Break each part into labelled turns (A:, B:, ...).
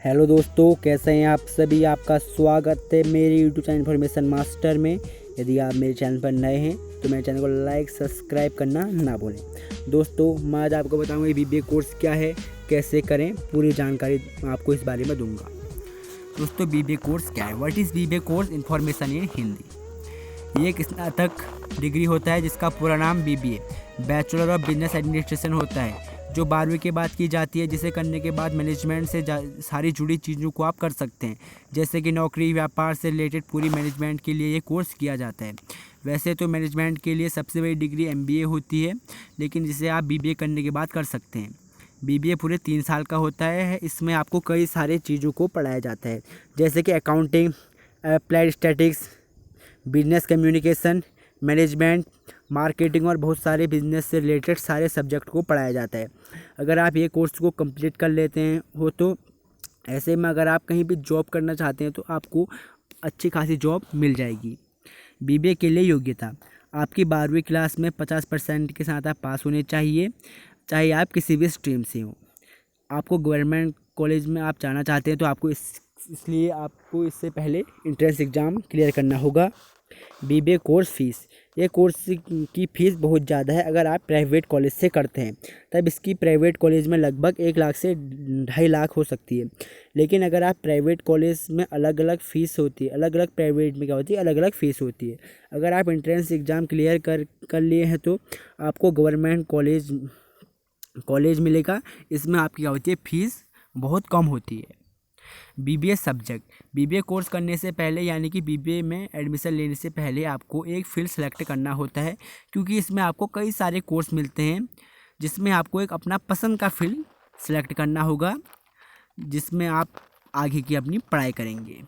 A: Hello दोस्तों, कैसे हैं आप सभी। आपका स्वागत है मेरे यूट्यूब चैनल इन्फॉर्मेशन मास्टर में। यदि आप मेरे चैनल पर नए हैं तो मेरे चैनल को लाइक सब्सक्राइब करना ना भूलें। दोस्तों, मैं आज आपको बताऊंगा बीबीए कोर्स क्या है, कैसे करें, पूरी जानकारी आपको इस बारे में दूंगा। दोस्तों, बीबीए कोर्स क्या है? What is BBA course? Information in Hindi. ये एक स्नातक डिग्री होता है जिसका पूरा नाम BBA bachelor of business administration होता है, जो 12वीं के बाद की जाती है, जिसे करने के बाद मैनेजमेंट से सारी जुड़ी चीज़ों को आप कर सकते हैं, जैसे कि नौकरी, व्यापार से रिलेटेड पूरी मैनेजमेंट के लिए ये कोर्स किया जाता है। वैसे तो मैनेजमेंट के लिए सबसे बड़ी डिग्री एमबीए होती है, लेकिन जिसे आप बीबीए करने के बाद कर सकते हैं। बीबीए पूरे 3 साल का होता है। इसमें आपको कई सारे चीज़ों को पढ़ाया जाता है, जैसे कि accounting, applied statics, business communication, management, marketing और बहुत सारे बिजनेस से रिलेटेड सारे सब्जेक्ट को पढ़ाया जाता है। अगर आप ये कोर्स को कंप्लीट कर लेते हैं हो तो ऐसे में अगर आप कहीं भी जॉब करना चाहते हैं तो आपको अच्छी खासी जॉब मिल जाएगी। बीबीए के लिए योग्यता: आपकी 12वीं क्लास में 50% के साथ आप पास होने चाहिए, चाहे आप किसी भी स्ट्रीम से हो। आपको गवर्नमेंट कॉलेज में आप जाना चाहते हैं तो आपको इसलिए आपको इससे पहले एंट्रेंस एग्ज़ाम क्लियर करना होगा। बीबीए कोर्स फीस: ये कोर्स की फ़ीस बहुत ज़्यादा है। अगर आप प्राइवेट कॉलेज से करते हैं तब इसकी प्राइवेट कॉलेज में लगभग 1 लाख से 2.5 लाख हो सकती है। लेकिन अगर आप प्राइवेट कॉलेज में अलग अलग फ़ीस होती है, अलग अलग प्राइवेट में क्या होती है, अलग अलग फ़ीस होती है। अगर आप एंट्रेंस एग्ज़ाम क्लियर कर लिए हैं तो आपको गवर्नमेंट कॉलेज मिलेगा। इसमें आपकी क्या होती है, फ़ीस बहुत कम होती है। बीबीए सब्जेक्ट: बीबीए कोर्स करने से पहले यानी कि बीबीए में एडमिशन लेने से पहले आपको एक फील्ड सेलेक्ट करना होता है, क्योंकि इसमें आपको कई सारे कोर्स मिलते हैं, जिसमें आपको एक अपना पसंद का फील्ड सेलेक्ट करना होगा, जिसमें आप आगे की अपनी पढ़ाई करेंगे।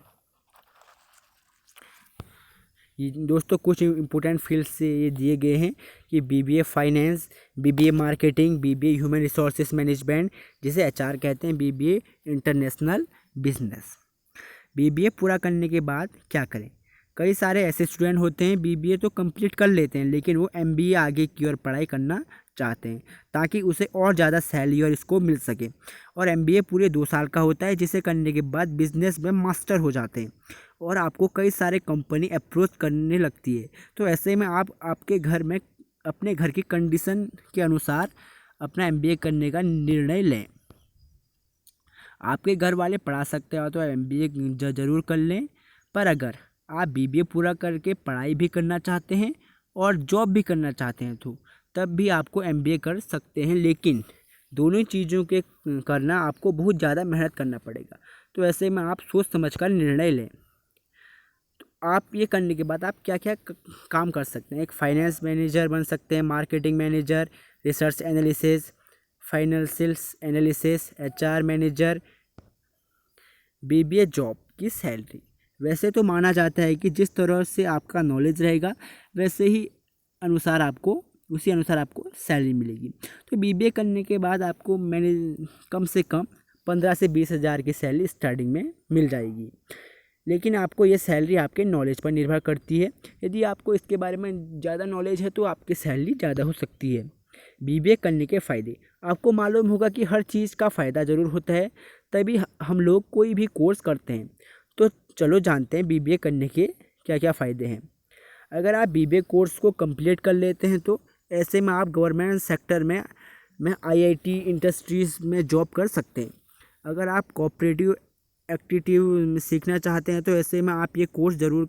A: दोस्तों, कुछ इम्पोर्टेंट फील्ड्स से ये दिए गए हैं कि BBA finance, BBA marketing, BBA human resources management जिसे एचआर कहते हैं, बीबीए इंटरनेशनल बिजनेस। बीबीए पूरा करने के बाद क्या करें? कई सारे ऐसे स्टूडेंट होते हैं बीबीए तो कंप्लीट कर लेते हैं, लेकिन वो एमबीए आगे की ओर पढ़ाई करना चाहते हैं ताकि उसे और ज़्यादा सैलरी और इसको मिल सके। और एमबीए पूरे 2 साल का होता है, जिसे करने के बाद बिजनेस में मास्टर हो जाते हैं और आपको कई सारे कंपनी अप्रोच करने लगती है। तो ऐसे में आप आपके घर में अपने घर की कंडीशन के अनुसार अपना एमबीए करने का निर्णय लें। आपके घर वाले पढ़ा सकते हो तो एमबीए ज़रूर कर लें, पर अगर आप बीबीए पूरा करके पढ़ाई भी करना चाहते हैं और जॉब भी करना चाहते हैं तो तब भी आपको एमबीए कर सकते हैं, लेकिन दोनों चीज़ों के करना आपको बहुत ज़्यादा मेहनत करना पड़ेगा। तो ऐसे में आप सोच समझ कर निर्णय लें। तो आप ये करने के बाद आप क्या क्या काम कर सकते हैं? एक फाइनेंस मैनेजर बन सकते हैं, marketing manager, research analysis, financials analysis, HR manager. BBA job की सैलरी: वैसे तो माना जाता है कि जिस तरह से आपका नॉलेज रहेगा वैसे ही उसी अनुसार आपको सैलरी मिलेगी। तो बीबीए करने के बाद आपको कम से कम 15 से 20 हज़ार की सैलरी स्टार्टिंग में मिल जाएगी, लेकिन आपको ये सैलरी आपके नॉलेज पर निर्भर करती है। यदि आपको इसके बारे में ज़्यादा नॉलेज है तो आपकी सैलरी ज़्यादा हो सकती है। बीबीए करने के फ़ायदे: आपको मालूम होगा कि हर चीज़ का फ़ायदा ज़रूर होता है, तभी हम लोग कोई भी कोर्स करते हैं। तो चलो जानते हैं बीबीए करने के क्या क्या फ़ायदे हैं। अगर आप बीबीए कोर्स को कंप्लीट कर लेते हैं तो ऐसे में आप गवर्नमेंट सेक्टर में आईआईटी इंडस्ट्रीज़ में जॉब कर सकते हैं। अगर आप कोऑपरेटिव एक्टिविटी सीखना चाहते हैं तो ऐसे में आप ये कोर्स ज़रूर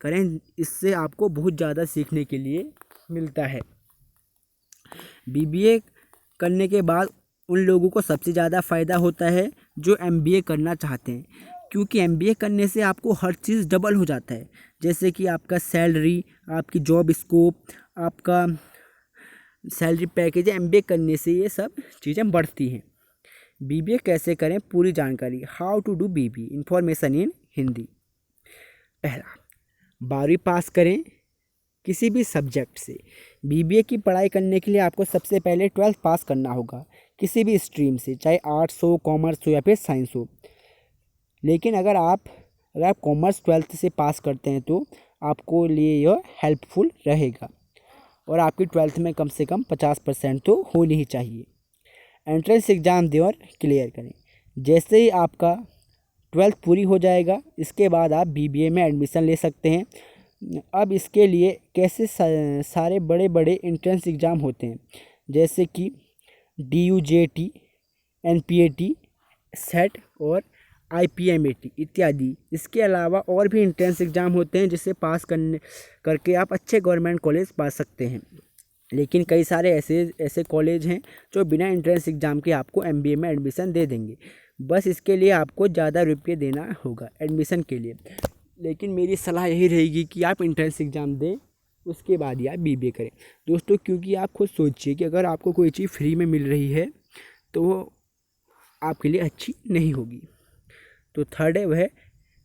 A: करें। इससे आपको बहुत ज़्यादा सीखने के लिए मिलता है। बीबीए करने के बाद उन लोगों को सबसे ज़्यादा फ़ायदा होता है जो एमबीए करना चाहते हैं, क्योंकि एमबीए करने से आपको हर चीज़ डबल हो जाता है, जैसे कि आपका सैलरी, आपकी जॉब स्कोप, आपका सैलरी पैकेज। एमबीए करने से ये सब चीज़ें बढ़ती हैं। बीबीए कैसे करें, पूरी जानकारी। How to do BBA, information in Hindi. पहला, 12वीं पास करें किसी भी सब्जेक्ट से। बीबीए की पढ़ाई करने के लिए आपको सबसे पहले 12th पास करना होगा किसी भी स्ट्रीम से, चाहे आर्ट्स हो, कॉमर्स हो या फिर साइंस हो। लेकिन अगर आप कॉमर्स 12th से पास करते हैं तो आपको लिए यह हेल्पफुल रहेगा और आपकी 12th में कम से कम 50% तो होनी ही चाहिए। एंट्रेंस एग्ज़ाम दें और क्लियर करें। जैसे ही आपका 12th पूरी हो जाएगा, इसके बाद आप बीबीए में एडमिशन ले सकते हैं। अब इसके लिए कैसे सारे बड़े बड़े एंट्रेंस एग्ज़ाम होते हैं, जैसे कि DUJT, NPAT, सेट और IPMAT इत्यादि। इसके अलावा और भी एंट्रेंस एग्ज़ाम होते हैं जिसे पास करके आप अच्छे गवर्नमेंट कॉलेज पा सकते हैं। लेकिन कई सारे ऐसे कॉलेज हैं जो बिना एंट्रेंस एग्ज़ाम के आपको MBA में एडमिशन दे देंगे। बस इसके लिए आपको ज़्यादा रुपये देना होगा एडमिशन के लिए। लेकिन मेरी सलाह यही रहेगी कि आप एंट्रेंस एग्ज़ाम दें, उसके बाद ही आप BBA करें दोस्तों। क्योंकि आप खुद सोचिए कि अगर आपको कोई चीज़ फ्री में मिल रही है तो वो आपके लिए अच्छी नहीं होगी। तो थर्ड है वह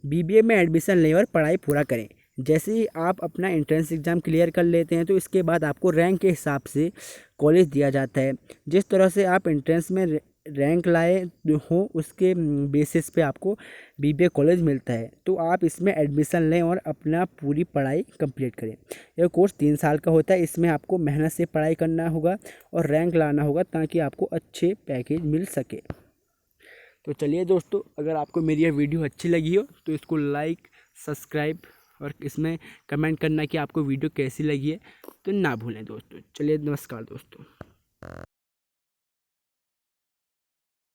A: BBA में एडमिशन लें और पढ़ाई पूरा करें। जैसे ही आप अपना एंट्रेंस एग्ज़ाम क्लियर कर लेते हैं तो इसके बाद आपको रैंक के हिसाब से कॉलेज दिया जाता है। जिस तरह से आप एंट्रेंस में रैंक लाए हो उसके बेसिस पे आपको BBA कॉलेज मिलता है। तो आप इसमें एडमिशन लें और अपना पूरी पढ़ाई कंप्लीट करें। यह कोर्स 3 साल का होता है। इसमें आपको मेहनत से पढ़ाई करना होगा और रैंक लाना होगा ताकि आपको अच्छे पैकेज मिल सके। तो चलिए दोस्तों, अगर आपको मेरी यह वीडियो अच्छी लगी हो तो इसको लाइक, सब्सक्राइब और इसमें कमेंट करना कि आपको वीडियो कैसी लगी है तो ना भूलें दोस्तों। चलिए नमस्कार दोस्तों।